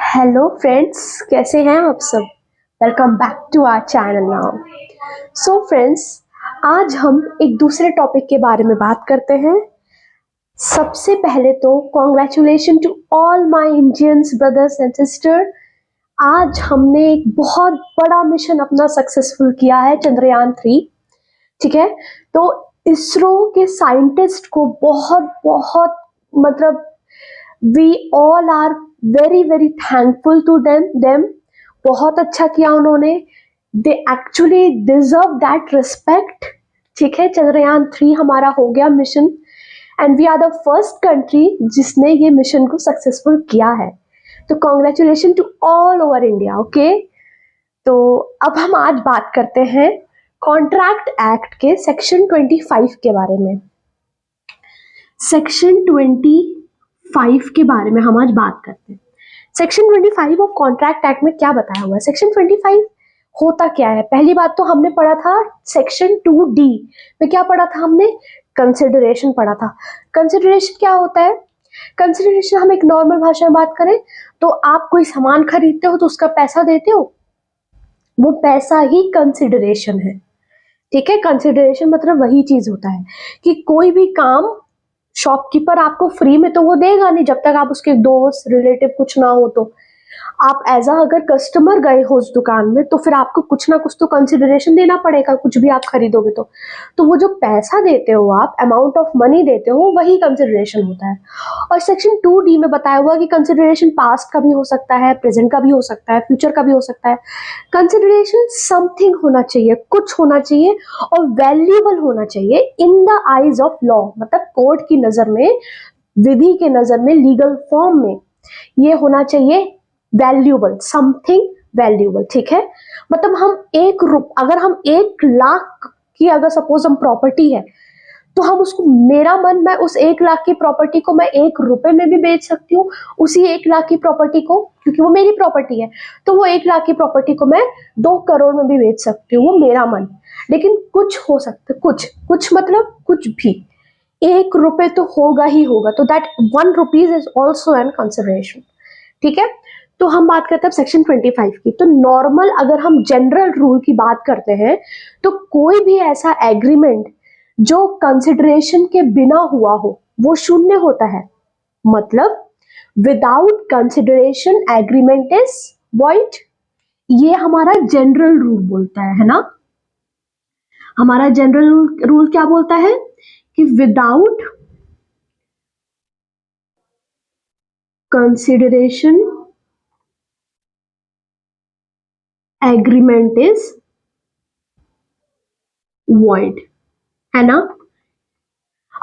Hello friends, कैसे हैं आप सब। Welcome back to our channel now. So friends, आज हम एक दूसरे टॉपिक के बारे में बात करते हैं। सबसे पहले तो congratulation to all my Indians brothers and sister. आज हमने एक बहुत बड़ा मिशन अपना सक्सेसफुल किया है, चंद्रयान 3। ठीक है, तो इसरो के साइंटिस्ट को बहुत बहुत मतलब we all are very very thankful to them. बहुत अच्छा किया उन्होंने। They actually deserve that respect. ठीक है, चंद्रयान 3 हमारा हो गया mission and we are the first country जिसने ये मिशन को सक्सेसफुल किया है। तो congratulation to all over India. Okay, तो अब हम आज बात करते हैं कॉन्ट्रैक्ट एक्ट के सेक्शन 25 के बारे में। सेक्शन 25 के बारे में हम आज बात करते हैं। सेक्शन 25 ऑफ कॉन्ट्रैक्ट एक्ट में क्या बताया हुआ है। सेक्शन 25 होता क्या है। पहली बात तो हमने पढ़ा था सेक्शन 2D में, क्या पढ़ा था हमने, कंसिडरेशन पढ़ा था। कंसिडरेशन क्या होता है। कंसिडरेशन हम एक नॉर्मल भाषा में बात करें तो आप कोई सामान खरीदते हो तो उसका पैसा देते हो, वो पैसा ही कंसिडरेशन है। ठीक है, कंसिडरेशन मतलब वही चीज होता है कि कोई भी काम शॉपकीपर आपको फ्री में तो वो देगा नहीं जब तक आप उसके दोस्त रिलेटिव कुछ ना हो। तो आप एज अगर कस्टमर गए हो उस दुकान में तो फिर आपको कुछ ना कुछ तो कंसिडरेशन देना पड़ेगा, कुछ भी आप खरीदोगे तो वो जो पैसा देते हो आप, अमाउंट ऑफ मनी देते हो, वही कंसिडरेशन होता है। और सेक्शन 2D में बताया हुआ कि कंसिडरेशन पास्ट का भी हो सकता है, प्रेजेंट का भी हो सकता है, फ्यूचर का भी हो सकता है। कंसिडरेशन समथिंग होना चाहिए, कुछ होना चाहिए और वैल्यूएबल होना चाहिए in the eyes of law, मतलब कोर्ट की नजर में, विधि के नजर में, लीगल फॉर्म में ये होना चाहिए वैल्यूएबल, समथिंग वैल्यूएबल। ठीक है, मतलब अगर हम 1 लाख की अगर सपोज हम प्रॉपर्टी है तो हम उसको, मेरा मन, मैं उस 1 लाख की प्रॉपर्टी को मैं 1 रुपए में भी बेच सकती हूँ। उसी 1 लाख की प्रॉपर्टी को, क्योंकि वो मेरी प्रॉपर्टी है, तो वो 1 लाख की प्रॉपर्टी को मैं 2 करोड़ में भी बेच सकती हूँ, वो मेरा मन। लेकिन कुछ हो सकता है, कुछ मतलब कुछ भी 1 रुपए तो होगा ही होगा, तो that 1 rupees is also an consideration. ठीक है, तो हम बात करते हैं सेक्शन 25 की। तो नॉर्मल अगर हम जनरल रूल की बात करते हैं तो कोई भी ऐसा एग्रीमेंट जो कंसिडरेशन के बिना हुआ हो वो शून्य होता है। मतलब without consideration agreement is void. ये हमारा जनरल रूल बोलता है ना। हमारा जनरल रूल क्या बोलता है कि without consideration agreement is void, है ना।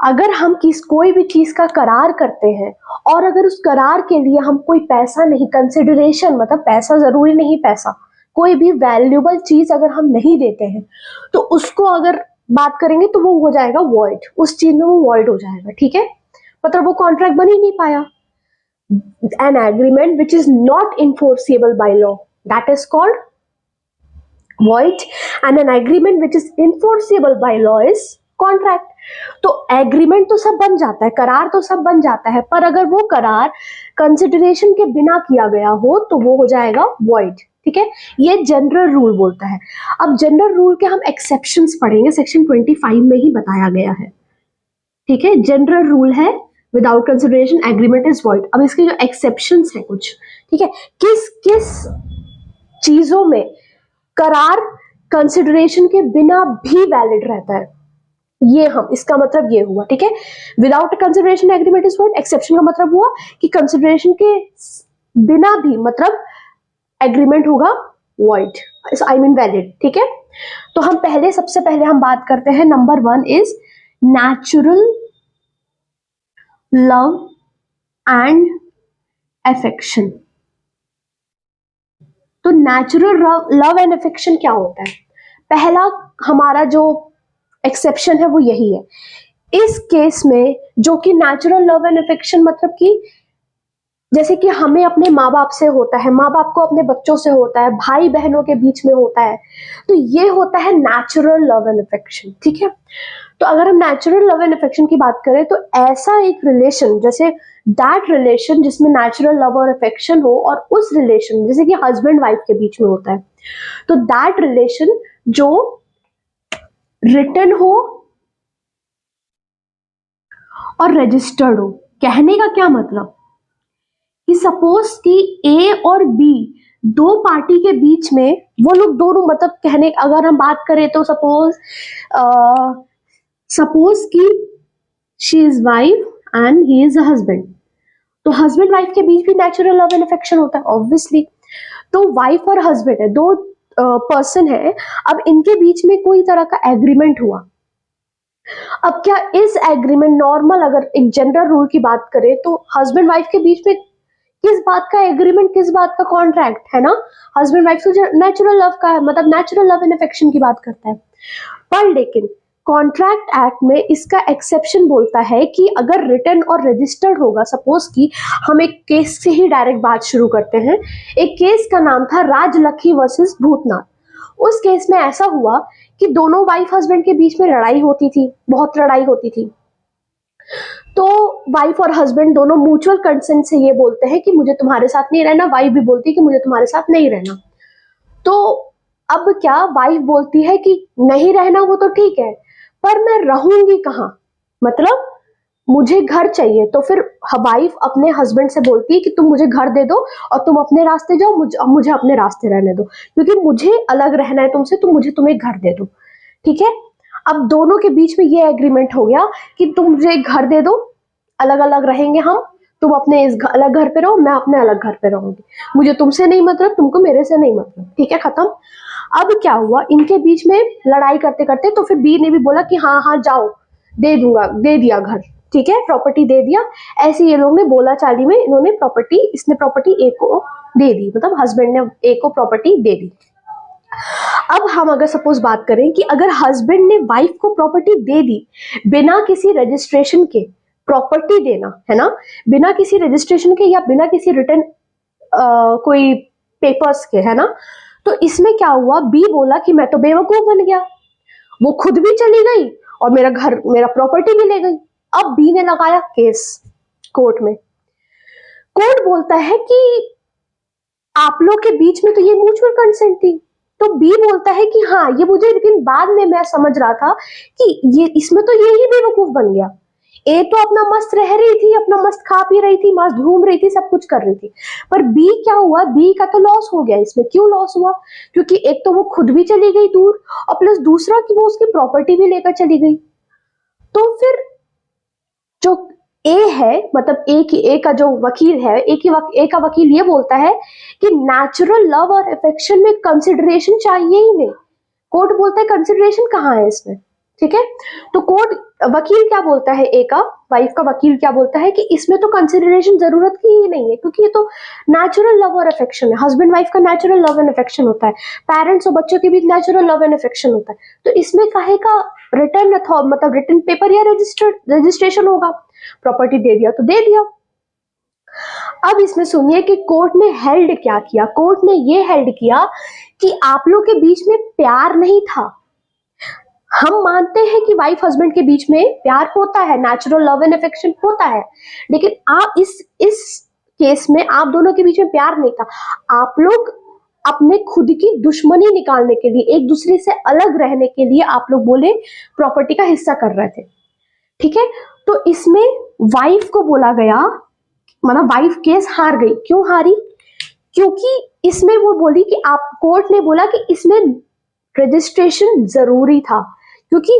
अगर हम कोई भी चीज का करार करते हैं और अगर उस करार के लिए हम कोई पैसा नहीं, कंसिडरेशन मतलब पैसा जरूरी नहीं, पैसा कोई भी वैल्यूएबल चीज अगर हम नहीं देते हैं तो उसको अगर बात करेंगे तो वो हो जाएगा वॉइड, उस चीज में वो वॉइड हो जाएगा। ठीक है, मतलब वो कॉन्ट्रैक्ट बन ही नहीं पाया। An agreement which is not enforceable by law, that is called void, and an agreement which is enforceable by law is contract। तो एग्रीमेंट तो सब बन जाता है, करार तो सब बन जाता है, पर अगर वो करार कंसिडरेशन के बिना किया गया हो तो वो हो जाएगा void। ठीक है, ये जनरल रूल बोलता है। अब जनरल रूल के हम एक्सेप्शंस पढ़ेंगे, सेक्शन 25 में ही बताया गया है। ठीक है, जनरल रूल है without consideration agreement is void। अब इसके जो एक्सेप्शंस है कुछ, ठीक है, किस किस चीजों में करार कंसिडरेशन के बिना भी वैलिड रहता है, ये हम, इसका मतलब ये हुआ। ठीक है, without consideration agreement is void. Exception का मतलब हुआ कि कंसिडरेशन के बिना भी मतलब एग्रीमेंट होगा वॉइड, आई मीन वैलिड। ठीक है, तो हम सबसे पहले हम बात करते हैं, number 1 is natural love and affection. तो नेचुरल लव एंड अफेक्शन क्या होता है। पहला हमारा जो एक्सेप्शन है वो यही है। इस केस में जो कि नेचुरल लव एंड अफेक्शन मतलब कि जैसे कि हमें अपने माँ बाप से होता है, माँ बाप को अपने बच्चों से होता है, भाई बहनों के बीच में होता है, तो ये होता है नेचुरल लव एंड अफेक्शन। ठीक है, तो अगर हम नेचुरल लव एंड अफेक्शन की बात करें तो ऐसा एक रिलेशन, जैसे दैट रिलेशन जिसमें नेचुरल लव और अफेक्शन हो, और उस रिलेशन जैसे कि हस्बैंड वाइफ के बीच में होता है, तो दैट रिलेशन जो रिटन हो और रजिस्टर्ड हो। कहने का क्या मतलब कि सपोज कि ए और बी दो पार्टी के बीच में, वो लोग दोनों मतलब कहने अगर हम बात करें तो सपोज कि she is wife and he is a husband, तो हस्बैंड वाइफ के बीच भी नेचुरल लव एंड अफेक्शन होता है ऑब्वियसली। तो वाइफ और हस्बैंड है, दो पर्सन है, अब इनके बीच में कोई तरह का एग्रीमेंट हुआ। अब क्या इस एग्रीमेंट, नॉर्मल अगर एक जनरल रूल की बात करें तो हस्बैंड वाइफ के बीच में किस बात का एग्रीमेंट, किस बात का कॉन्ट्रैक्ट है ना, हस्बैंड वाइफ तो नेचुरल लव का है, मतलब नेचुरल लव एंड अफेक्शन की बात करता है। पर लेकिन कॉन्ट्रैक्ट एक्ट में इसका एक्सेप्शन बोलता है कि अगर रिटन और रजिस्टर्ड होगा, सपोज कि हम एक केस से ही डायरेक्ट बात शुरू करते हैं। एक केस का नाम था राजलखी वर्सेस भूतनाथ। उस केस में ऐसा हुआ कि दोनों वाइफ हस्बैंड के बीच में लड़ाई होती थी, बहुत लड़ाई होती थी। तो वाइफ और हस्बैंड दोनों म्यूचुअल कंसेंट से ये बोलते हैं कि मुझे तुम्हारे साथ नहीं रहना, वाइफ भी बोलती है कि मुझे तुम्हारे साथ नहीं रहना। तो अब क्या, वाइफ बोलती है कि नहीं रहना वो तो ठीक है, पर मैं रहूंगी कहाँ, मतलब मुझे घर चाहिए। तो फिर वाइफ अपने हस्बैंड से बोलती है कि तुम मुझे घर दे दो और तुम अपने रास्ते जाओ, मुझे अपने रास्ते रहने दो, क्योंकि मुझे अलग रहना है तुमसे, तो मुझे तुम्हें घर दे दो। ठीक है, अब दोनों के बीच में ये एग्रीमेंट हो गया कि तुम मुझे घर दे दो, अलग अलग रहेंगे हम, तुम अपने इस अलग घर पे रहो, मैं अपने अलग घर पे रहूंगी, मुझे तुमसे नहीं मतलब, तुमको मेरे से नहीं मतलब। ठीक है, खत्म। अब क्या हुआ, इनके बीच में लड़ाई करते करते तो फिर बी ने भी बोला कि हाँ हाँ जाओ, दे दूंगा, दे दिया घर, ठीक है, प्रॉपर्टी दे दिया। ऐसे ये लोग ने बोला चाली में, इन्होंने प्रॉपर्टी, इसने प्रॉपर्टी ए को दे दी, मतलब हस्बैंड ने ए को प्रॉपर्टी दे दी। अब हम अगर सपोज बात करें कि अगर हस्बैंड ने वाइफ को प्रॉपर्टी दे दी बिना किसी रजिस्ट्रेशन के, प्रॉपर्टी देना है ना, बिना किसी रजिस्ट्रेशन के या बिना किसी रिटर्न कोई पेपर्स के, है ना, तो इसमें क्या हुआ, बी बोला कि मैं तो बेवकूफ बन गया, वो खुद भी चली गई और मेरा घर, मेरा प्रॉपर्टी भी ले गई। अब बी ने लगाया केस कोर्ट में। कोर्ट बोलता है कि आप लोग के बीच में तो ये म्यूचुअल कंसेंट थी। तो बी बोलता है कि हाँ ये मुझे, लेकिन बाद में मैं समझ रहा था कि ये इसमें तो ये ही बेवकूफ बन गया। ए तो अपना मस्त रह रही थी, अपना मस्त खा पी रही थी, मस्त घूम रही थी, सब कुछ कर रही थी, पर बी क्या हुआ, बी का तो लॉस हो गया। इसमें क्यों लॉस हुआ, क्योंकि एक तो वो खुद भी चली गई दूर, और प्लस दूसरा कि वो उसकी प्रॉपर्टी भी लेकर चली गई। तो फिर जो ए है, मतलब ए का जो वकील है, ए का वकील ये बोलता है कि नेचुरल लव और अफेक्शन में कंसिडरेशन चाहिए ही नहीं। कोर्ट बोलता है कंसिडरेशन कहाँ है इसमें। ठीक है, तो कोर्ट, वकील क्या बोलता है, ए का, वाइफ का वकील क्या बोलता है कि इसमें तो कंसिडरेशन जरूरत की ही नहीं है, क्योंकि ये तो नेचुरल लव और अफेक्शन है, हस्बैंड वाइफ का नेचुरल लव एंड अफेक्शन होता है, पेरेंट्स और बच्चों के बीच नेचुरल लव एंड अफेक्शन होता है, तो इसमें काहे का रिटर्न, मतलब रिटर्न पेपर या रजिस्ट्रेशन होगा। प्रॉपर्टी दे दिया तो दे दिया। अब इसमें सुनिए कि कोर्ट ने हेल्ड क्या किया। कोर्ट ने ये हेल्ड किया कि आप लोग के बीच में प्यार नहीं था। हम मानते हैं कि वाइफ हस्बैंड के बीच में प्यार होता है, नेचुरल लव एंड अफेक्शन होता है, लेकिन आप इस केस में आप दोनों के बीच में प्यार नहीं था। आप लोग अपने खुद की दुश्मनी निकालने के लिए, एक दूसरे से अलग रहने के लिए आप लोग बोले प्रॉपर्टी का हिस्सा कर रहे थे। ठीक है, तो इसमें वाइफ को बोला गया, मतलब वाइफ केस हार गई। क्यों हारी, क्योंकि इसमें वो बोली कि आप, कोर्ट ने बोला कि इसमें रजिस्ट्रेशन जरूरी था, क्योंकि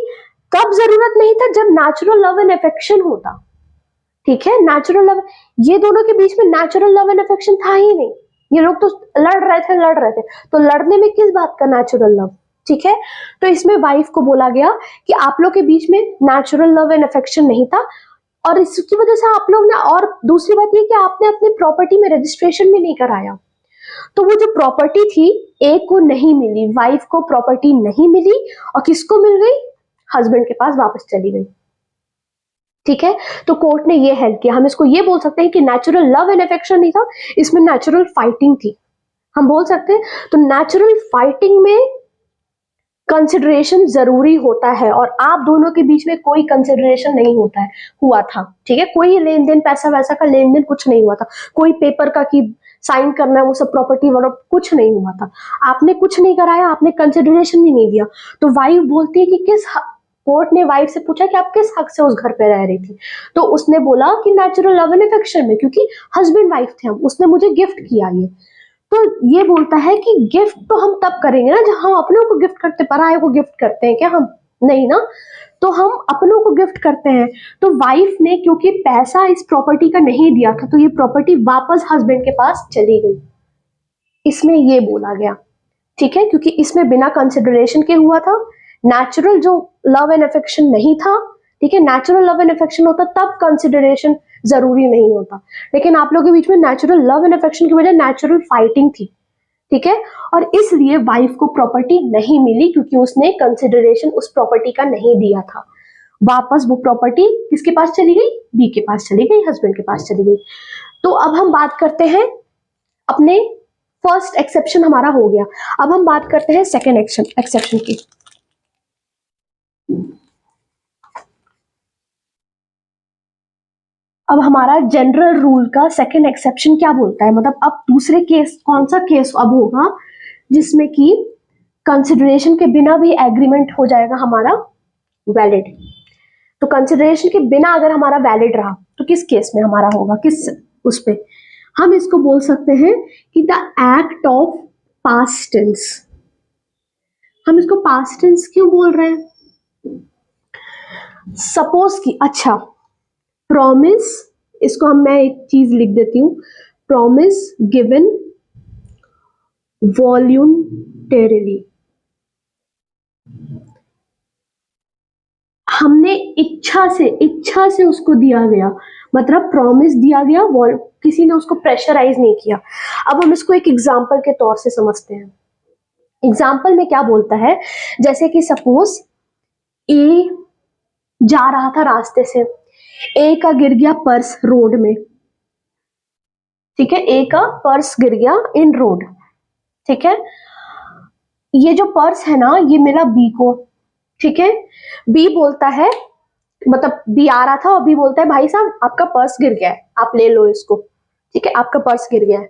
कब जरूरत नहीं था, जब नेचुरल लव एंड अफेक्शन होता। ठीक है, नेचुरल लव, ये दोनों के बीच में नेचुरल लव एंड अफेक्शन था ही नहीं, ये लोग तो लड़ रहे थे, तो लड़ने में किस बात का नेचुरल लव। ठीक है, तो इसमें वाइफ को बोला गया कि आप लोग के बीच में नेचुरल लव एंड अफेक्शन नहीं था, और इसकी वजह से आप लोग ने, और दूसरी बात ये कि आपने अपनी प्रॉपर्टी में रजिस्ट्रेशन भी नहीं कराया, तो वो जो प्रॉपर्टी थी ए को नहीं मिली, वाइफ को प्रॉपर्टी नहीं मिली, और किसको मिल गई, हस्बैंड के पास वापस चली गई। ठीक है, तो कोर्ट ने ये हेल्प किया। हम इसको ये बोल सकते हैं कि नेचुरल लव एंड अफेक्शन नहीं था, इसमें नेचुरल फाइटिंग थी, हम बोल सकते हैं। तो नेचुरल फाइटिंग में कंसिडरेशन जरूरी होता है और आप दोनों के बीच में कोई कंसिडरेशन नहीं होता है, हुआ था, ठीक है, कोई लेन देन पैसा वैसा का लेन देन कुछ नहीं हुआ था, कोई पेपर का कि साइन करना है वो सब प्रॉपर्टी वाला कुछ नहीं हुआ था, आपने कुछ नहीं कराया, आपने कंसिडरेशन भी नहीं दिया। तो वाइफ बोलती है कि कोर्ट ने वाइफ से पूछा कि आप किस हक से उस घर पे रह रही थी, तो उसने बोला कि नेचुरल लव एंड अफेक्शन में, क्योंकि हस्बैंड वाइफ थे हम, उसने मुझे गिफ्ट किया ये। तो ये बोलता है कि गिफ्ट तो हम तब करेंगे ना जब हम अपनों को गिफ्ट करते, पराये को गिफ्ट करते हैं क्या हम? नहीं ना, तो हम अपनों को गिफ्ट करते हैं। तो वाइफ ने क्योंकि पैसा इस प्रॉपर्टी का नहीं दिया था, तो ये प्रॉपर्टी वापस हस्बैंड के पास चली गई, इसमें ये बोला गया, ठीक है, क्योंकि इसमें बिना कंसिडरेशन के हुआ था, नेचुरल जो लव एंड अफेक्शन नहीं था, ठीक है, नेचुरल लव एंड अफेक्शन होता तब कंसिडरेशन जरूरी नहीं होता, लेकिन आप लोगों के बीच में नेचुरल लव एंड अफेक्शन की वजह नेचुरल फाइटिंग थी, ठीक है, और इसलिए वाइफ को प्रॉपर्टी नहीं मिली क्योंकि उसने कंसिडरेशन उस प्रॉपर्टी का नहीं दिया था। वापस वो प्रॉपर्टी किसके पास चली गई? बी के पास चली गई, हस्बैंड के पास चली गई। तो अब हम बात करते हैं अपने फर्स्ट एक्सेप्शन हमारा हो गया, अब हम बात करते हैं सेकेंड एक्सेप्शन की। अब हमारा जनरल रूल का सेकेंड एक्सेप्शन क्या बोलता है, मतलब अब दूसरे केस, कौन सा केस अब होगा जिसमें कि कंसिडरेशन के बिना भी एग्रीमेंट हो जाएगा हमारा वैलिड। तो कंसिडरेशन के बिना अगर हमारा वैलिड रहा तो किस केस में हमारा होगा, किस उस पे हम इसको बोल सकते हैं कि the act of past tense. हम इसको पास्ट टेंस क्यों बोल रहे हैं? सपोज की, अच्छा, प्रॉमिस, इसको मैं एक चीज लिख देती हूं, प्रॉमिस गिवन वॉल्यूंटरीली, हमने इच्छा से उसको दिया गया, मतलब प्रॉमिस दिया गया, किसी ने उसको प्रेशराइज नहीं किया। अब हम इसको एक एग्जांपल के तौर से समझते हैं। एग्जांपल में क्या बोलता है, जैसे कि सपोज ए जा रहा था रास्ते से, ए का गिर गया पर्स रोड में, ठीक है, ए का पर्स गिर गया इन रोड, ठीक है, ये जो पर्स है ना ये मिला बी को, ठीक है, बी बोलता है, मतलब बी आ रहा था और बी बोलता है भाई साहब आपका पर्स गिर गया है, आप ले लो इसको, ठीक है, आपका पर्स गिर गया है।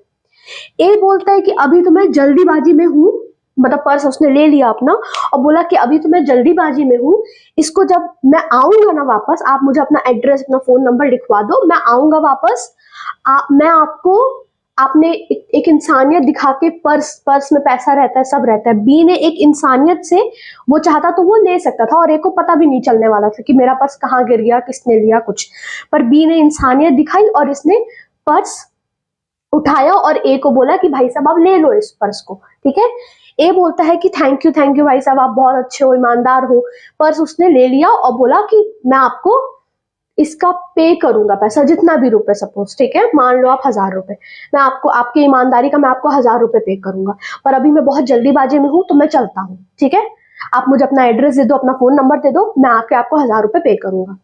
ए बोलता है कि अभी तो मैं जल्दीबाजी में हूँ, मतलब पर्स उसने ले लिया अपना और बोला कि अभी तो मैं जल्दीबाजी में हूँ, इसको जब मैं आऊंगा ना वापस, आप मुझे अपना एड्रेस अपना फोन नंबर लिखवा दो, मैं आऊंगा वापस, मैं आपको, आपने एक इंसानियत दिखा के, पर्स में पैसा रहता है, सब रहता है, बी ने एक इंसानियत से, वो चाहता तो वो ले सकता था और ए को पता भी नहीं चलने वाला था कि मेरा पर्स कहाँ गिर गया, किसने लिया कुछ, पर बी ने इंसानियत दिखाई और इसने पर्स उठाया और ए को बोला कि भाई साहब आप ले लो इस पर्स को, ठीक है। ए बोलता है कि थैंक यू भाई साहब, आप बहुत अच्छे हो, ईमानदार हो, पर्स उसने ले लिया और बोला कि मैं आपको इसका पे करूंगा पैसा, जितना भी रुपए, सपोज, ठीक है, मान लो आप 1000 रुपए, मैं आपको, आपकी ईमानदारी का मैं आपको 1000 रुपए पे करूंगा, पर अभी मैं बहुत जल्दीबाजी में हूं तो मैं चलता हूँ, ठीक है, आप मुझे अपना एड्रेस दे दो, अपना फोन नंबर दे दो, मैं आके आपको 1000 रुपए पे करूंगा।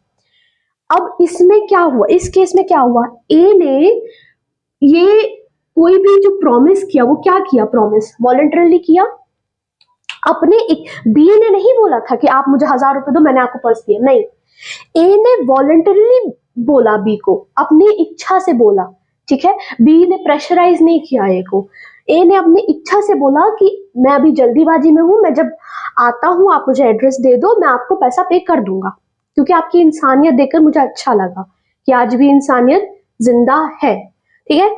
अब इसमें क्या हुआ, इस केस में क्या हुआ, ए ने ये कोई भी जो प्रॉमिस किया वो क्या किया, प्रॉमिस वॉलंटरली किया, अपने एक, बी ने नहीं बोला था कि आप मुझे 1000 रुपए दो मैंने आपको पर्स दिया, नहीं, ए ने वॉलंटरली बोला बी को, अपनी इच्छा से बोला, ठीक है, बी ने प्रेशराइज नहीं किया ए को, ए ने अपनी इच्छा से बोला कि मैं अभी जल्दीबाजी में हूं, मैं जब आता हूं आप मुझे एड्रेस दे दो, मैं आपको पैसा पे कर दूंगा, क्योंकि आपकी इंसानियत देखकर मुझे अच्छा लगा कि आज भी इंसानियत जिंदा है, ठीक है।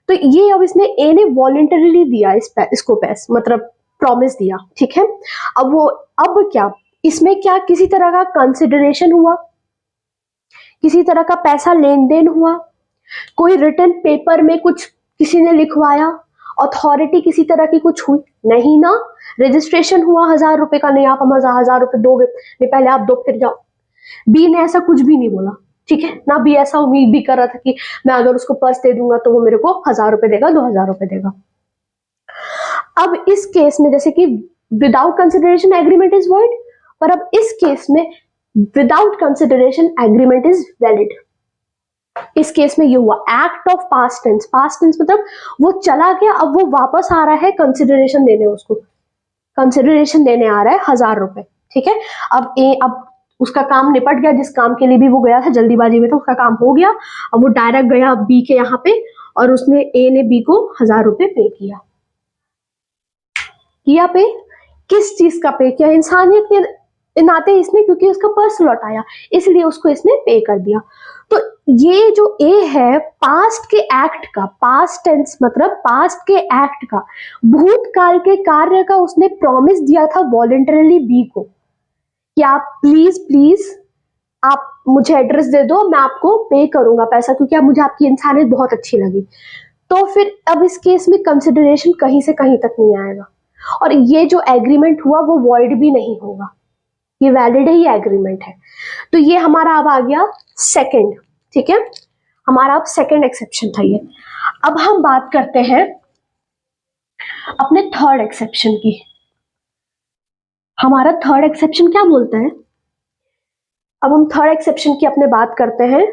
तो ये अब इसने, ए ने वॉलंटरीली दिया इसको पैसा, मतलब प्रॉमिस दिया, ठीक है। अब वो, अब क्या, इसमें क्या किसी तरह का कंसिडरेशन हुआ, किसी तरह का पैसा लेन देन हुआ, कोई रिटन पेपर में कुछ किसी ने लिखवाया, अथॉरिटी किसी तरह की कुछ हुई नहीं ना, रजिस्ट्रेशन हुआ 1000 रुपए का, नहीं आप हम 1000 रुपए दोगे, नहीं पहले आप दो फिर जाओ, बी ने ऐसा कुछ भी नहीं बोला, ठीक है ना, बी ऐसा उम्मीद भी कर रहा था कि मैं अगर उसको पर्स दे दूंगा तो वो मेरे को 1000 रुपए देगा, 2000 रुपए देगा। अब इस केस में जैसे कि without consideration agreement is void, पर अब इस केस में without consideration agreement is valid. इस केस में ये हुआ act of past tense, past tense मतलब वो चला गया, अब वो वापस आ रहा है कंसिडरेशन देने उसको, कंसिडरेशन देने आ रहा है 1000 रुपए, ठीक है। अब उसका काम निपट गया, जिस काम के लिए भी वो गया था, जल्दीबाजी में था, उसका काम हो गया। अब वो डायरेक्ट गया बी के यहाँ पे और उसने ए ने बी को 1000 रुपए पे किया। पे किस चीज का पे किया? इंसानियत के नाते इसने, क्योंकि उसका पर्स लौटाया इसलिए उसको इसने पे कर दिया। तो ये जो ए है पास्ट के एक्ट का, पास्ट टेंस मतलब पास्ट के एक्ट का, भूतकाल के कार्य का उसने प्रॉमिस दिया था वॉलंटरली बी को कि आप प्लीज आप मुझे एड्रेस दे दो, मैं आपको पे करूंगा पैसा, क्योंकि अब मुझे आपकी इंसानियत बहुत अच्छी लगी। तो फिर अब इस केस में कंसिडरेशन कहीं से कहीं तक नहीं आएगा और ये जो एग्रीमेंट हुआ वो वॉइड भी नहीं होगा, ये वैलिड ही एग्रीमेंट है। तो ये हमारा अब आ गया सेकंड, ठीक है, हमारा अब सेकंड एक्सेप्शन था ये। अब हम बात करते हैं अपने थर्ड एक्सेप्शन की। हमारा थर्ड एक्सेप्शन क्या बोलता है? अब हम थर्ड एक्सेप्शन की अपने बात करते हैं।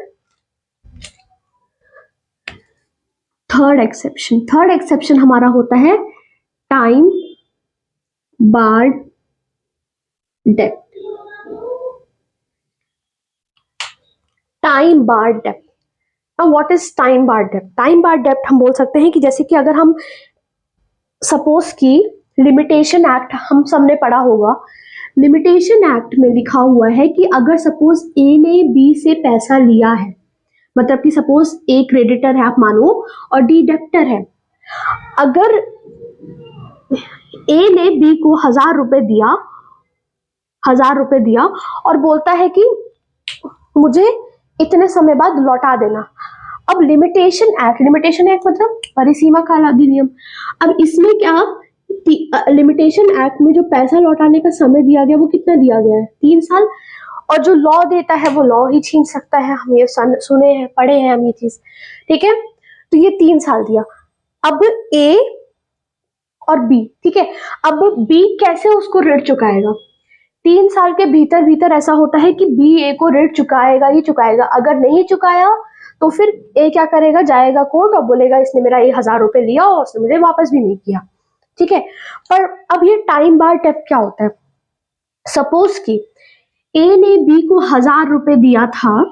थर्ड एक्सेप्शन हमारा होता है time barred depth. Time barred depth, now what is time barred depth? Time barred depth हम बोल सकते हैं कि जैसे कि अगर हम सपोज की लिमिटेशन एक्ट हम सबने पढ़ा होगा, लिमिटेशन एक्ट में लिखा हुआ है कि अगर सपोज ए ने बी से पैसा लिया है, मतलब कि सपोज ए क्रेडिटर है आप मानो और डी डेप्टर है, अगर ए ने बी को 1000 रुपए दिया, 1000 रुपए दिया और बोलता है कि मुझे इतने समय बाद लौटा देना। अब लिमिटेशन एक्ट मतलब परिसीमा काल अधिनियम। अब इसमें क्या, लिमिटेशन एक्ट में जो पैसा लौटाने का समय दिया गया वो कितना दिया गया है? 3 साल। और जो लॉ देता है वो लॉ ही छीन सकता है, हम ये सुने हैं, पढ़े हैं हम ये चीज, ठीक है। तो ये 3 साल दिया। अब ए और बी, ठीक है, अब बी कैसे उसको ऋण चुकाएगा? 3 साल के भीतर भीतर ऐसा होता है कि बी ए को ऋण चुकाएगा ही चुकाएगा। अगर नहीं चुकाया तो फिर ए क्या करेगा, जाएगा कोर्ट और बोलेगा इसने मेरा ये 1000 रुपए लिया और उसने मुझे वापस भी नहीं किया, ठीक है। पर अब ये टाइम बार टेप क्या होता है? सपोज कि ए ने बी को 1000 रुपए दिया था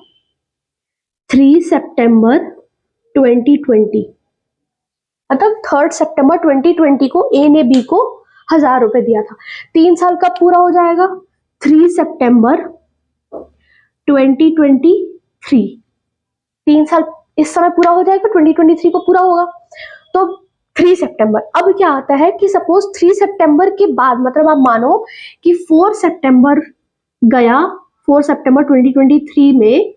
3 सितंबर 2020, मतलब 3 सितंबर 2020 को ए ने बी को 1000 रुपए दिया था। 3 साल कब पूरा हो जाएगा? 3 सितंबर 2023। 3 साल इस समय पूरा हो जाएगा, 2023 को पूरा होगा। तो 3 सितंबर, अब क्या आता है कि सपोज 3 सितंबर के बाद, मतलब आप मानो कि 4 सितंबर गया, 4 सितंबर 2023 में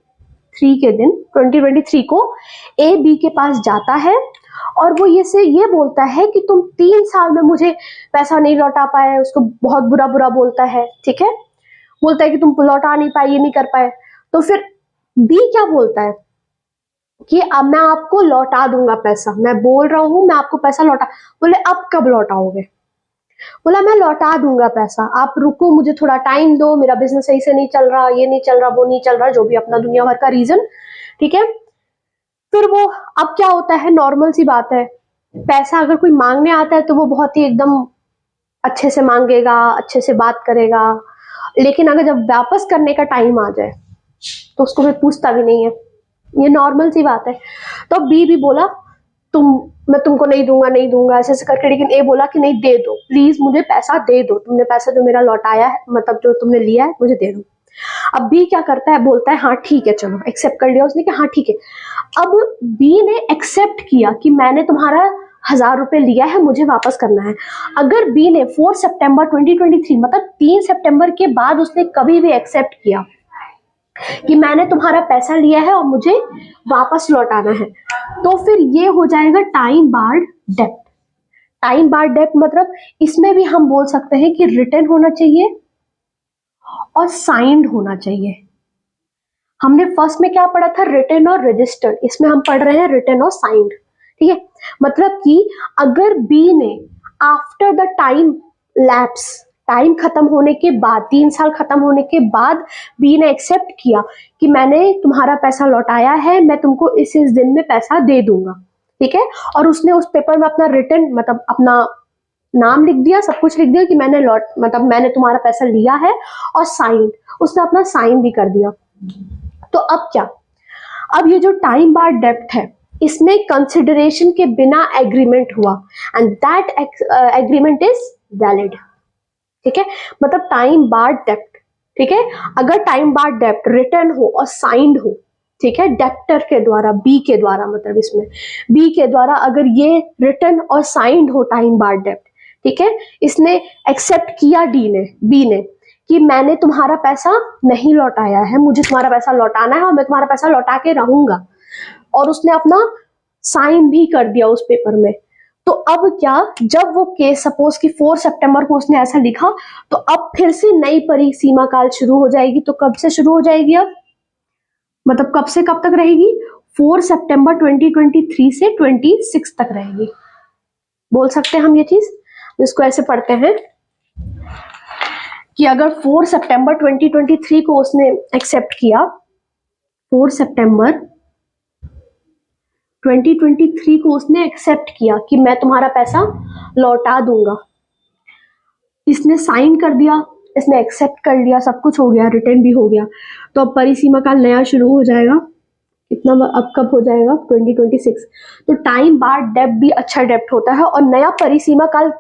3 के दिन 2023 को ए बी के पास जाता है और वो ये बोलता है कि तुम 3 साल में मुझे पैसा नहीं लौटा पाए, उसको बहुत बुरा बुरा बोलता है, ठीक है, बोलता है कि तुम लौटा नहीं पाए, ये नहीं कर पाए। तो फिर बी क्या बोलता है कि अब मैं आपको लौटा दूंगा पैसा, मैं बोल रहा हूं मैं आपको पैसा लौटा। बोले अब कब लौटाओगे? बोला मैं लौटा दूंगा पैसा, आप रुको, मुझे थोड़ा टाइम दो, मेरा बिजनेस सही से नहीं चल रहा, ये नहीं चल रहा, वो नहीं चल रहा, जो भी अपना दुनिया भर का रीजन, ठीक है। फिर वो अब क्या होता है, नॉर्मल सी बात है, पैसा अगर कोई मांगने आता है तो वो बहुत ही एकदम अच्छे से मांगेगा, अच्छे से बात करेगा, लेकिन अगर जब वापस करने का टाइम आ जाए तो उसको फिर पूछता भी नहीं है, ये नॉर्मल सी बात है। तो बी भी बोला मैं तुमको नहीं दूंगा ऐसे ऐसे करके, लेकिन ए बोला कि नहीं, दे दो प्लीज, मुझे पैसा दे दो, तुमने पैसा जो मेरा लौटाया है, मतलब जो तुमने लिया है मुझे दे दो। अब बी क्या करता है, बोलता है हाँ ठीक है, चलो एक्सेप्ट कर लिया उसने कि हाँ ठीक है। अब बी ने एक्सेप्ट किया कि मैंने तुम्हारा 1000 रुपए लिया है, मुझे वापस करना है। अगर बी ने 4 सितंबर 2023 मतलब 3 सितंबर के बाद उसने कभी भी एक्सेप्ट किया कि मैंने तुम्हारा पैसा लिया है और मुझे वापस लौटाना है, तो फिर ये हो जाएगा टाइम बार्ड डेप्ट। टाइम बार्ड डेप्ट मतलब इसमें भी हम बोल सकते हैं कि रिटन होना चाहिए और साइंड होना चाहिए। हमने फर्स्ट में क्या पढ़ा था, रिटन और रजिस्टर्ड, इसमें हम पढ़ रहे हैं रिटन और साइंड, ठीक है। मतलब कि अगर बी ने after the time lapse, time खत्म होने के बाद, 3 साल खत्म होने के बाद बी ने एक्सेप्ट किया कि मैंने तुम्हारा पैसा लौटाया है, मैं तुमको इस दिन में पैसा दे दूंगा, ठीक है, और उसने उस पेपर में अपना रिटन मतलब अपना नाम लिख दिया, सब कुछ लिख दिया कि मैंने मतलब मैंने तुम्हारा पैसा लिया है, और साइन, उसने अपना साइन भी कर दिया। तो अब क्या, अब ये जो टाइम बार डेब्ट है, इसमें कंसिडरेशन के बिना एग्रीमेंट हुआ, and that agreement is valid. ठीक है, मतलब टाइम बार डेब्ट, ठीक है, अगर टाइम बार डेब्ट रिटर्न हो और साइंड हो, ठीक है, डेप्टर के द्वारा, बी के द्वारा, मतलब इसमें बी के द्वारा अगर ये रिटर्न और साइंड हो टाइम बार डेब्ट, ठीक है, इसने एक्सेप्ट किया डी ने, बी ने, कि मैंने तुम्हारा पैसा नहीं लौटाया है, मुझे तुम्हारा पैसा लौटाना है और मैं तुम्हारा पैसा लौटा के रहूंगा, और उसने अपना साइन भी कर दिया उस पेपर में। तो अब क्या, जब वो केस सपोज कि 4 सितंबर को उसने ऐसा लिखा, तो अब फिर से नई परिसीमा काल शुरू हो जाएगी। तो कब से शुरू हो जाएगी अब, मतलब कब से कब तक रहेगी, 4 सितंबर 2023 से 26 तक रहेगी। बोल सकते हैं हम ये चीज, इसको ऐसे पढ़ते हैं कि अगर 4 सितंबर 2023 को उसने एक्सेप्ट किया, 4 सितंबर 2023 को उसने एक्सेप्ट किया कि मैं तुम्हारा पैसा लौटा दूंगा, इसने साइन कर दिया, इसने एक्सेप्ट कर लिया, सब कुछ हो गया, रिटर्न भी हो गया, तो अब परिसीमा काल नया शुरू हो जाएगा। कितना, अब कब हो जाएगा, 2026। तो टाइम बार डेब्ट भी अच्छा डेब्ट होता है, और नया परिसीमा काल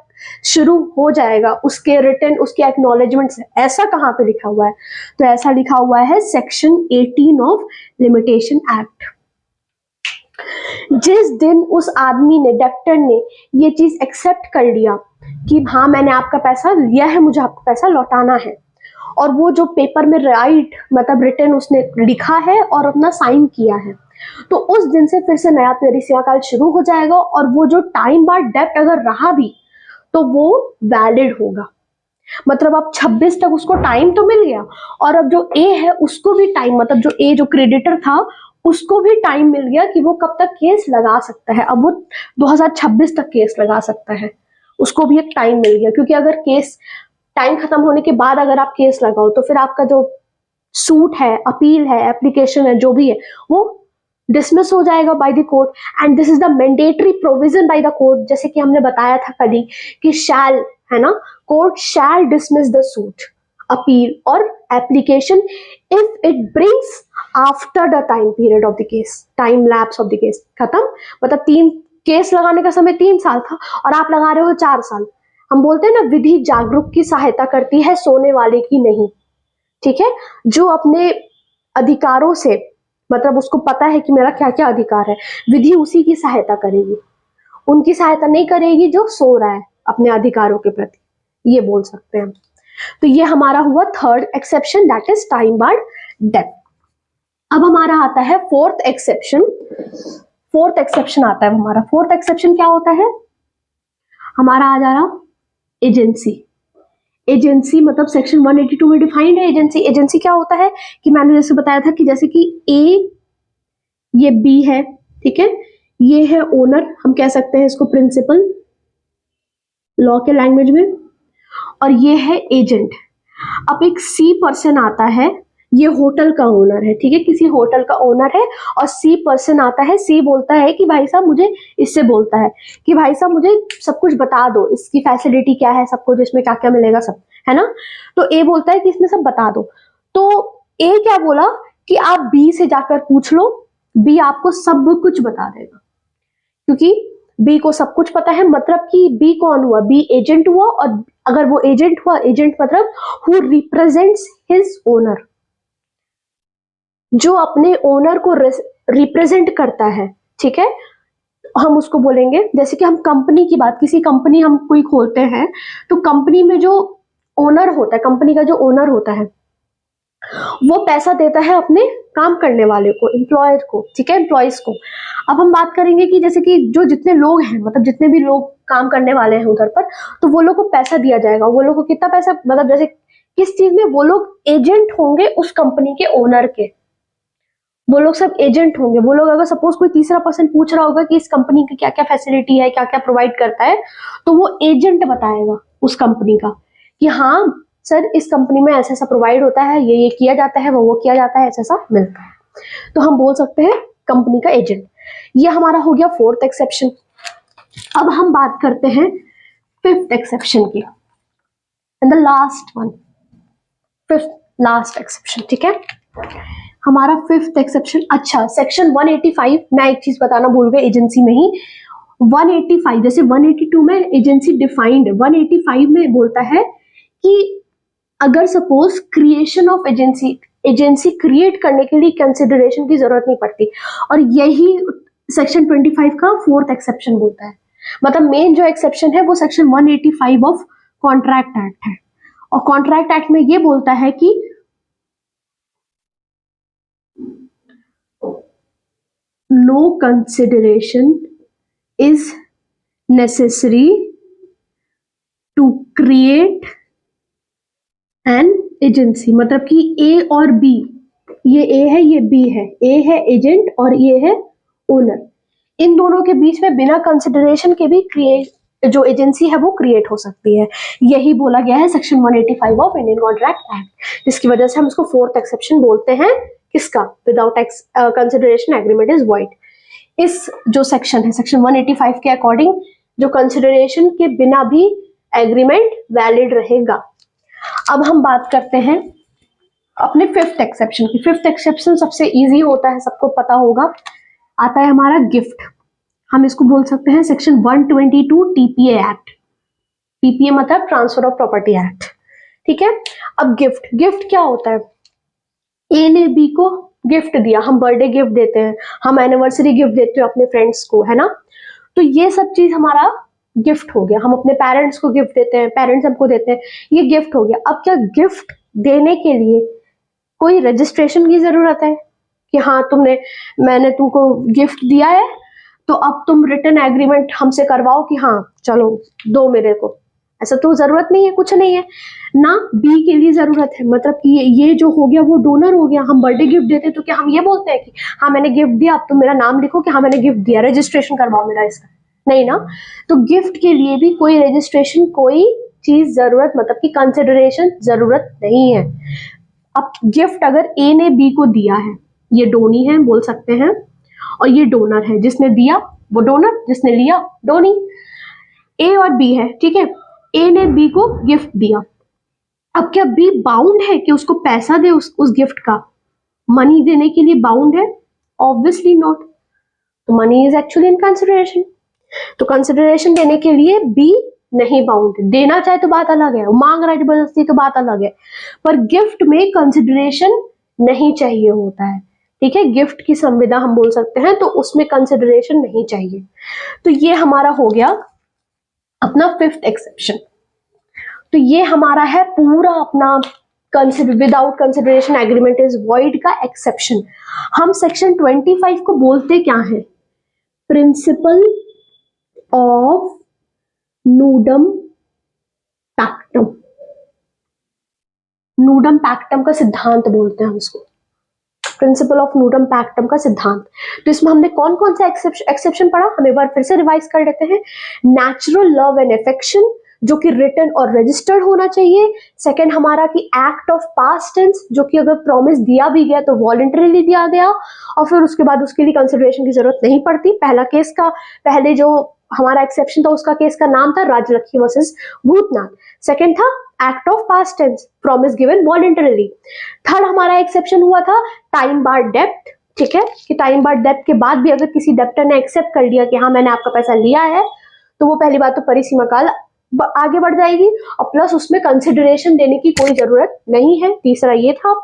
शुरू हो जाएगा, उसके रिटर्न, उसके एक्नॉलेजमेंट से। ऐसा कहाँ पे लिखा हुआ है, तो ऐसा लिखा हुआ है सेक्शन 18 ऑफ लिमिटेशन एक्ट। जिस दिन उस आदमी ने, डेप्टर ने ये चीज एक्सेप्ट कर लिया कि हाँ मैंने आपका पैसा लिया है, मुझे आपका पैसा लौटाना है, और वो जो पेपर में राइट मतलब रिटर्न उसने लिखा है और अपना साइन किया है, तो उस दिन से फिर से नया परिसीमा काल शुरू हो जाएगा, और वो जो टाइम बार डेब्ट अगर रहा भी तो वो वैलिड होगा। मतलब अब 26 तक उसको टाइम तो मिल गया, और अब जो ए है उसको भी टाइम, मतलब जो ए जो क्रेडिटर था उसको भी टाइम मिल गया कि वो कब तक केस लगा सकता है। अब वो 2026 तक केस लगा सकता है, उसको भी एक टाइम मिल गया, क्योंकि अगर केस टाइम खत्म होने के बाद अगर आप केस लगाओ तो फिर आपका जो सूट है, अपील है, एप्लीकेशन है, जो भी है, वो डिसमिस हो जाएगा by the court, and this is the mandatory provision by the court. जैसे कि हमने बताया था कल ही कि शैल है ना, court shall dismiss the suit, appeal और application if it brings after the time period of the case, time lapse of the case खत्म, मतलब 3 केस लगाने का समय 3 साल था और आप लगा रहे हो 4 साल। हम बोलते हैं ना, विधि जागरूक की सहायता करती है, सोने वाले की नहीं। ठीक है, जो अपने अधिकारों से, मतलब उसको पता है कि मेरा क्या क्या अधिकार है, विधि उसी की सहायता करेगी, उनकी सहायता नहीं करेगी जो सो रहा है अपने अधिकारों के प्रति, ये बोल सकते हैं। तो ये हमारा हुआ third exception, that is time barred डेब्ट। अब हमारा आता है फोर्थ एक्सेप्शन। फोर्थ एक्सेप्शन आता है हमारा, फोर्थ एक्सेप्शन क्या होता है हमारा, आ जा रहा एजेंसी। एजेंसी मतलब सेक्शन 182 में डिफाइंड है एजेंसी। एजेंसी क्या होता है कि मैंने जैसे बताया था कि जैसे कि ए, ये बी है, ठीक है, ये है ओनर, हम कह सकते हैं इसको प्रिंसिपल लॉ के लैंग्वेज में, और ये है एजेंट। अब एक सी पर्सन आता है, ये होटल का ओनर है, ठीक है, किसी होटल का ओनर है, और सी पर्सन आता है, सी बोलता है कि भाई साहब मुझे, इससे बोलता है कि भाई साहब मुझे सब कुछ बता दो, इसकी फैसिलिटी क्या है, सब कुछ इसमें क्या क्या मिलेगा, सब है ना। तो ए बोलता है कि इसमें सब बता दो, तो ए क्या बोला कि आप बी से जाकर पूछ लो, बी आपको सब कुछ बता देगा, क्योंकि बी को सब कुछ पता है, मतलब कि बी कौन हुआ, बी एजेंट हुआ, और अगर वो एजेंट हुआ, एजेंट मतलब हु रिप्रेजेंट्स हिज ओनर, जो अपने ओनर को रिप्रेजेंट करता है, ठीक है, हम उसको बोलेंगे। जैसे कि हम कंपनी की बात, किसी कंपनी हम कोई खोलते हैं, तो कंपनी में जो ओनर होता है, कंपनी का जो ओनर होता है, वो पैसा देता है अपने काम करने वाले को, एम्प्लॉयर को, ठीक है, एम्प्लॉयज को। अब हम बात करेंगे कि जैसे कि जो जितने लोग हैं, मतलब जितने भी लोग काम करने वाले हैं उधर पर, तो वो लोग को पैसा दिया जाएगा। वो लोग को कितना पैसा, मतलब जैसे किस चीज में, वो लोग एजेंट होंगे उस कंपनी के ओनर के, वो लोग सब एजेंट होंगे। वो लोग अगर सपोज कोई तीसरा पर्सन पूछ रहा होगा कि इस कंपनी की क्या क्या फैसिलिटी है, क्या क्या प्रोवाइड करता है, तो वो एजेंट बताएगा उस कंपनी का कि हाँ सर इस कंपनी में ऐसा ऐसा प्रोवाइड होता है, ये किया जाता है, वो किया जाता है, ऐसा ऐसा मिलता है, तो हम बोल सकते हैं कंपनी का एजेंट। ये हमारा हो गया फोर्थ एक्सेप्शन। अब हम बात करते हैं फिफ्थ एक्सेप्शन की, and the last one, fifth last exception, ठीक है। हमारा फिफ्थ एक्सेप्शन, अच्छा सेक्शन 185, मैं एक चीज बताना भूल गई एजेंसी में ही, 185 जैसे 182 में एजेंसी डिफाइंड है, 185 में बोलता है कि अगर suppose creation of agency, agency create करने के लिए कंसिडरेशन की जरूरत नहीं पड़ती, और यही सेक्शन 25 का फोर्थ एक्सेप्शन बोलता है। मतलब मेन जो एक्सेप्शन है वो सेक्शन 185 ऑफ कॉन्ट्रैक्ट एक्ट है, और कॉन्ट्रैक्ट एक्ट में ये बोलता है कि no consideration is necessary to create an agency. मतलब कि ए और बी, ये ए है ये बी है, ए है एजेंट और ये है ओनर, इन दोनों के बीच में बिना कंसिडरेशन के भी क्रिएट जो एजेंसी है वो क्रिएट हो सकती है। यही बोला गया है section 185 of Indian contract act, जिसकी वजह से हम इसको फोर्थ एक्सेप्शन बोलते हैं। किसका? Without consideration agreement is void. इस जो सेक्शन है सेक्शन 185 के अकॉर्डिंग जो कंसिडरेशन के बिना भी एग्रीमेंट वैलिड रहेगा। अब हम बात करते हैं अपने फिफ्थ एक्सेप्शन की। फिफ्थ एक्सेप्शन सबसे इजी होता है, सबको पता होगा, आता है हमारा गिफ्ट। हम इसको बोल सकते हैं सेक्शन 122 टीपीए एक्ट। टीपीए मतलब ट्रांसफर ऑफ प्रॉपर्टी एक्ट, ठीक है। अब गिफ्ट, गिफ्ट क्या होता है? ए ने बी को गिफ्ट दिया, हम बर्थडे गिफ्ट देते हैं, हम एनिवर्सरी गिफ्ट देते हैं अपने फ्रेंड्स को, है ना। तो ये सब चीज हमारा गिफ्ट हो गया। हम अपने पेरेंट्स को गिफ्ट देते हैं, पेरेंट्स हमको देते हैं, ये गिफ्ट हो गया। अब क्या गिफ्ट देने के लिए कोई रजिस्ट्रेशन की जरूरत है कि हाँ मैंने तुमको गिफ्ट दिया है तो अब तुम रिटर्न एग्रीमेंट हमसे करवाओ कि हाँ चलो दो मेरे को? ऐसा तो जरूरत नहीं है, कुछ नहीं है ना। बी के लिए जरूरत है, मतलब कि ये जो हो गया वो डोनर हो गया। हम बर्थडे गिफ्ट देते हैं तो क्या हम ये बोलते हैं कि हाँ मैंने गिफ्ट दिया, अब तुम मेरा नाम लिखो कि हाँ मैंने गिफ्ट दिया, रजिस्ट्रेशन करवाओ मेरा इसका? नहीं ना। तो गिफ्ट के लिए भी कोई रजिस्ट्रेशन, कोई चीज जरूरत, मतलब कि कंसिडरेशन जरूरत नहीं है। अब गिफ्ट अगर ए ने बी को दिया है, ये डोनी है बोल सकते हैं, और ये डोनर है, जिसने दिया वो डोनर, जिसने लिया डोनी। ए और बी है, ठीक है। ए ने बी को गिफ्ट दिया, अब क्या बी बाउंड है कि उसको पैसा दे, उस गिफ्ट का मनी देने के लिए बाउंड है? Obviously not. तो money is actually in consideration, तो कंसिडरेशन देने के लिए बी नहीं बाउंड। देना चाहे तो बात अलग है, मांग रहा है जबरदस्ती तो बात अलग है, पर गिफ्ट में कंसिडरेशन नहीं चाहिए होता है, ठीक है। गिफ्ट की संविदा हम बोल सकते हैं, तो उसमें कंसिडरेशन नहीं चाहिए। तो ये हमारा हो गया अपना फिफ्थ एक्सेप्शन। तो ये हमारा है पूरा अपना without consideration agreement is void का एक्सेप्शन। हम सेक्शन 25 को बोलते क्या है? Principle of नूडम पैक्टम। नूडम पैक्टम का सिद्धांत बोलते हैं हम इसको, प्रिंसिपल ऑफ नूडम पैक्टम का सिद्धांत। तो इसमें हमने कौन कौन सा एक्सेप्शन पढ़ा, हम एक बार फिर से रिवाइज कर लेते हैं। नेचुरल लव एंड अफेक्शन, जो कि रिटन और रजिस्टर्ड होना चाहिए। सेकंड हमारा कि एक्ट ऑफ पास्ट टेंस, जो कि अगर प्रॉमिस दिया भी गया तो वॉलंटरीली दिया गया, और फिर उसके बाद उसके लिए कंसिडरेशन की जरूरत नहीं पड़ती। पहला केस का, पहले जो हमारा एक्सेप्शन था उसका केस का नाम था राजलक्ष्मी वर्सेस भूतनाथ। सेकंड था act of past tense, promise given voluntarily. Third हमारा एक्सेप्शन हुआ था टाइम बार डेप्ट, ठीक है, कि टाइम बार डेप्ट के बाद भी अगर किसी डेप्टर ने एक्सेप्ट कर लिया कि हाँ मैंने आपका पैसा लिया है, तो वो पहली बात तो परिसीमा काल आगे बढ़ जाएगी, और प्लस उसमें कंसिडरेशन देने की कोई जरूरत नहीं है। तीसरा ये था।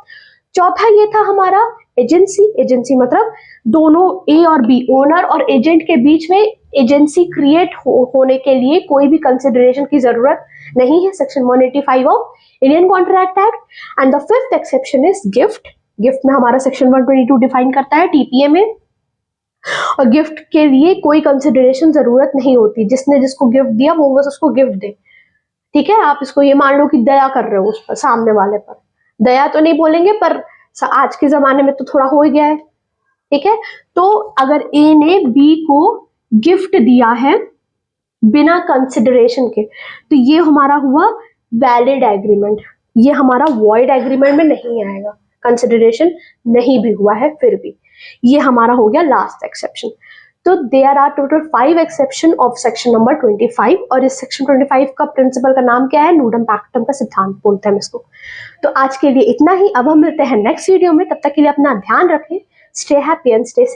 चौथा ये था हमारा एजेंसी। एजेंसी मतलब दोनों ए और बी, ओनर और एजेंट के बीच में एजेंसी क्रिएट होने के लिए कोई भी कंसिडरेशन की जरूरत नहीं है, section 185 of Indian contract act. And the fifth exception is gift. Gift में हमारा सेक्शन 122 डिफाइन करता है टीपीए में, और गिफ्ट के लिए कोई कंसिडरेशन जरूरत नहीं होती। जिसने जिसको गिफ्ट दिया वो बस उसको गिफ्ट दे, ठीक है। आप इसको ये मान लो कि दया कर रहे हो उस पर, सामने वाले पर। दया तो नहीं बोलेंगे, पर आज के जमाने में तो थोड़ा हो ही गया है, ठीक है। तो अगर ए ने बी को गिफ्ट दिया है बिना कंसिडरेशन के, तो ये हमारा हुआ वैलिड एग्रीमेंट। ये हमारा वॉइड एग्रीमेंट में नहीं आएगा, कंसिडरेशन नहीं भी हुआ है फिर भी। ये हमारा हो गया लास्ट एक्सेप्शन। तो there are total 5 exception of section number 25 और इस सेक्शन 25 का प्रिंसिपल का नाम क्या है? नूडम पैक्टम का सिद्धांत बोलते हैं इसको। तो आज के लिए इतना ही। अब हम मिलते हैं नेक्स्ट वीडियो में, तब तक के लिए अपना ध्यान रखें। Stay happy and stay safe.